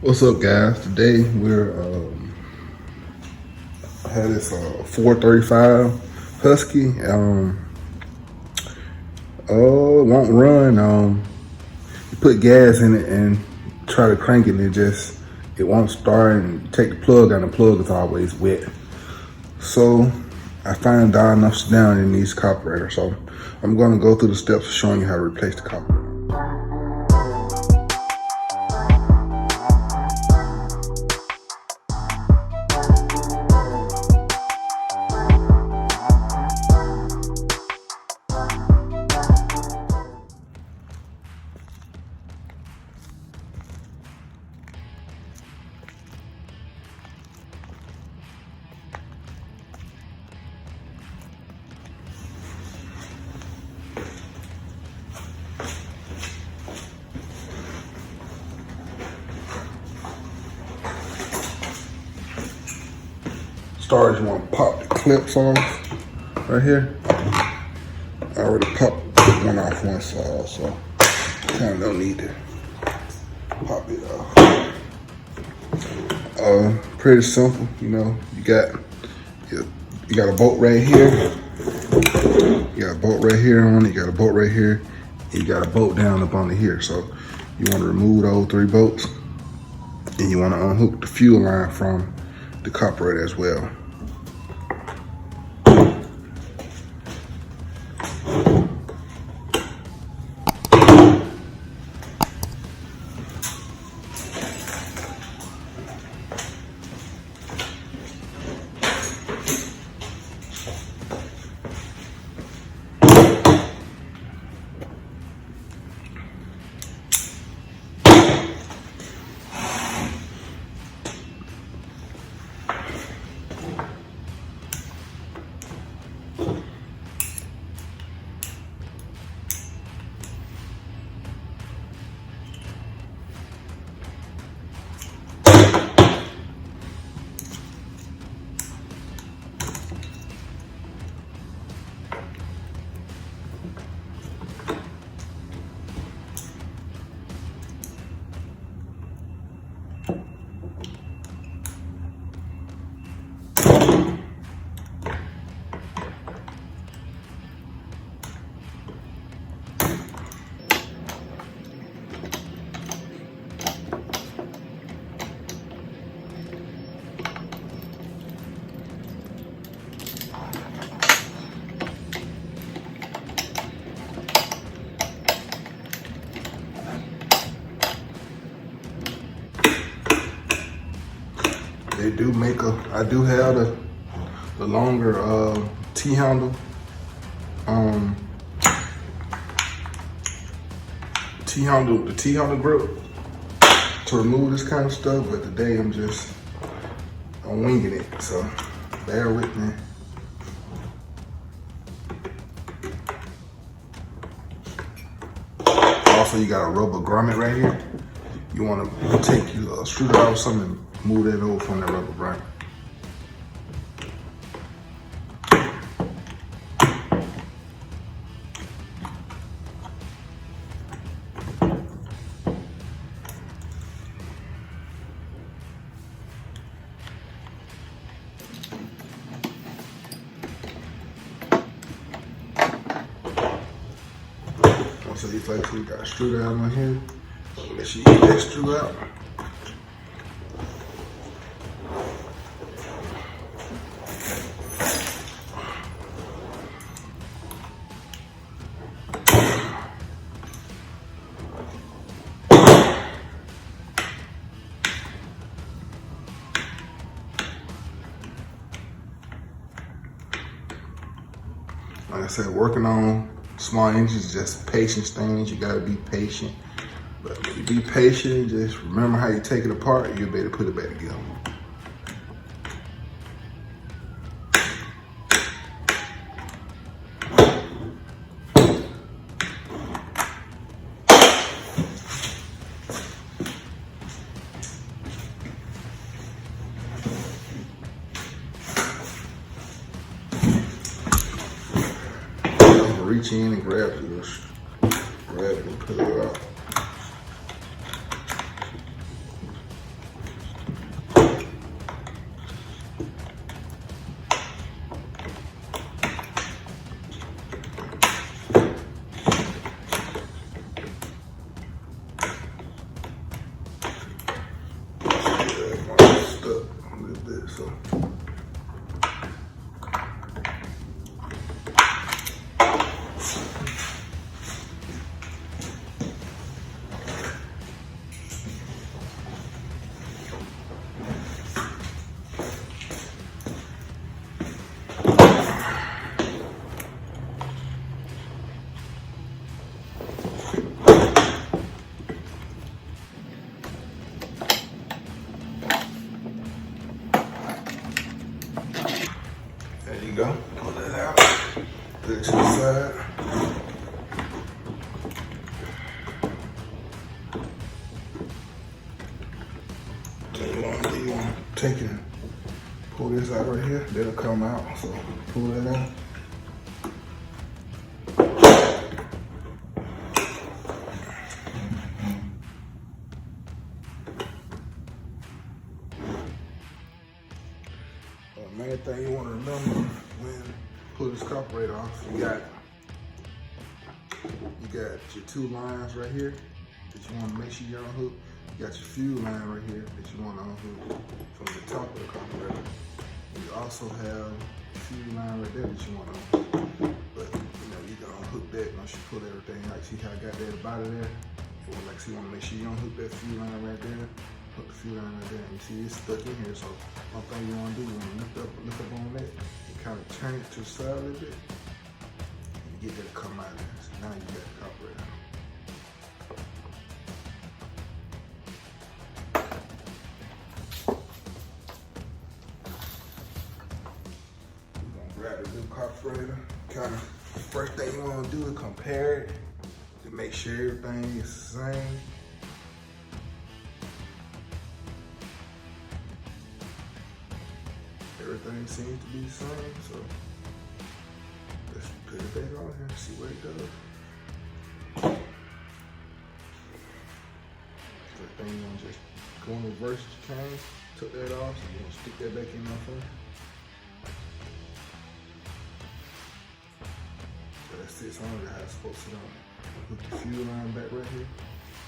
What's up, guys? Today we're had this 435 Husky. Won't run. You put gas in it and try to crank it, and it won't start. And you take the plug out, and the plug is always wet. So I finally diagnosed down in these carburetors. So I'm going to go through the steps of showing you how to replace the carburetor. Start, you want to pop the clips off right here. I already popped one off one side, so kind of don't need to pop it off. Pretty simple, you know. You got a bolt right here. You got a bolt right here on it. You got a bolt right here. And you got a bolt down up on here. So you want to remove those 3 bolts, and you want to unhook the fuel line from the carburetor as well. They do make I do have the longer T-handle. The T-handle grip to remove this kind of stuff, but today I'm winging it, so bear with me. Also, you got a rubber grommet right here. You want to take your screwdriver or something and move that over from that rubber grommet. So these like we got a screwdriver on here. So make sure you get that screw out. Like I said, working on small engines is just patience things. You gotta be patient. But when you be patient, just remember how you take it apart, you'll be able to put it back together. Reach in and grab it and pull it out. go. There you go. Pull that out. Put it to the side. Then you want to take it, pull this out right here. That'll come out. So pull that out. Main thing you want to remember when pull this carburetor off, you got your two lines right here that you want to make sure you unhook. You got your fuel line right here that you want to unhook from the top of the carburetor. You also have a fuel line right there that you want to unhook. But you can unhook that once you pull everything out. See how I got that out of there? You want to make sure you unhook that fuel line right there. Put the fuel line right there. And you see it's stuck in here. So one thing you want to do, you want to lift up on that and kind of turn it to the side a little bit. And get that to come out of there. So now you got the carburetor. Grab the new carburetor. Kind of first thing you want to do is compare it to make sure everything is the same. Everything seems to be the same, so let's put it back on here and see what it does. First thing you want to just go in reverse your chain, took that off, so you're going to stick that back in there for you. That sits on it, how it's supposed to sit on it. Put the fuel line back right here.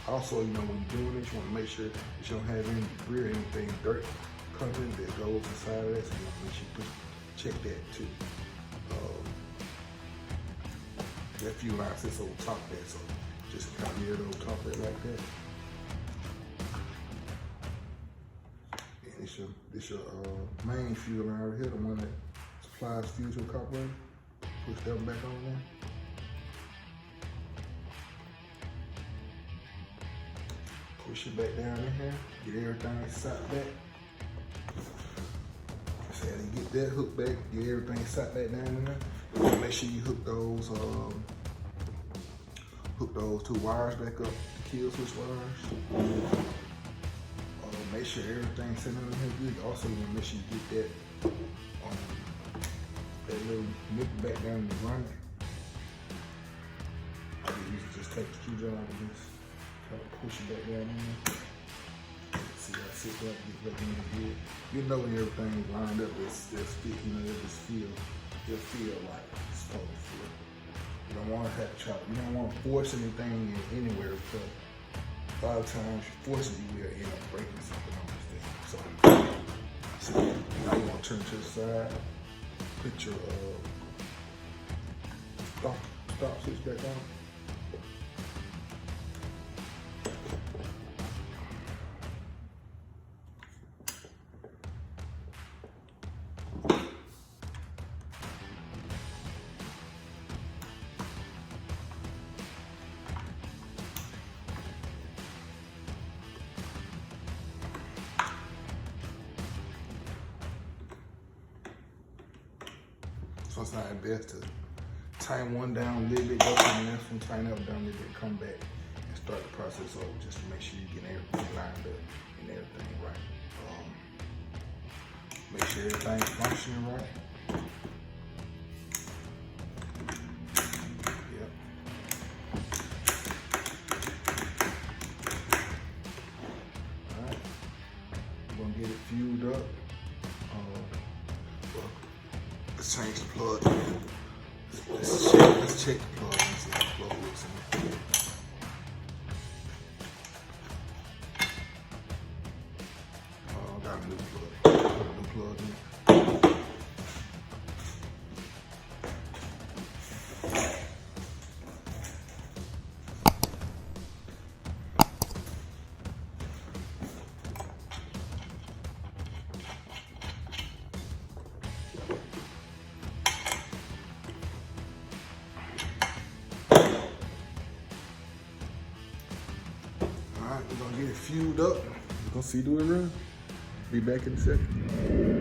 Also, when you're doing this, you want to make sure that you don't have any debris or anything, dirt coming that goes inside of that, so you want to make sure you check that too. That fuel line sits over top of that, so just kind of near it over top of it like that. And this your main fuel line right here, the one that supplies fuel to the carburetor. Push that one back on there. Push it back down in here. Get everything sat back. So you get that hook back. Get everything sat back down in there. Make sure you hook those two wires back up, the kill switch wires. Make sure everything's sitting in here good. Also, you want to make sure you get that little nip back down in the grinder. You can just take the screwdriver and just kind of push it back down in there. See how it sits up, get back in there good. You know when everything's lined up, it's just fit, it'll just feel like it's supposed to feel. You don't want to have to try, you don't want to force anything anywhere, because a lot of times you force it, you will end up breaking something on this thing. So now you want to turn to the side. Put your stop switch back on. Sometimes it's best to tighten one down a little bit, go to the next one, tighten up down a little bit, come back and start the process over just to make sure you get everything lined up and everything right. Make sure everything's functioning right. Yep. Alright. We're gonna get it fueled up. Let's change the plug. Let's check the plug and see how the plug looks in it. Got a new plug. Put a new plug in We're gonna get it fueled up. We're gonna see do it run. Be back in a second.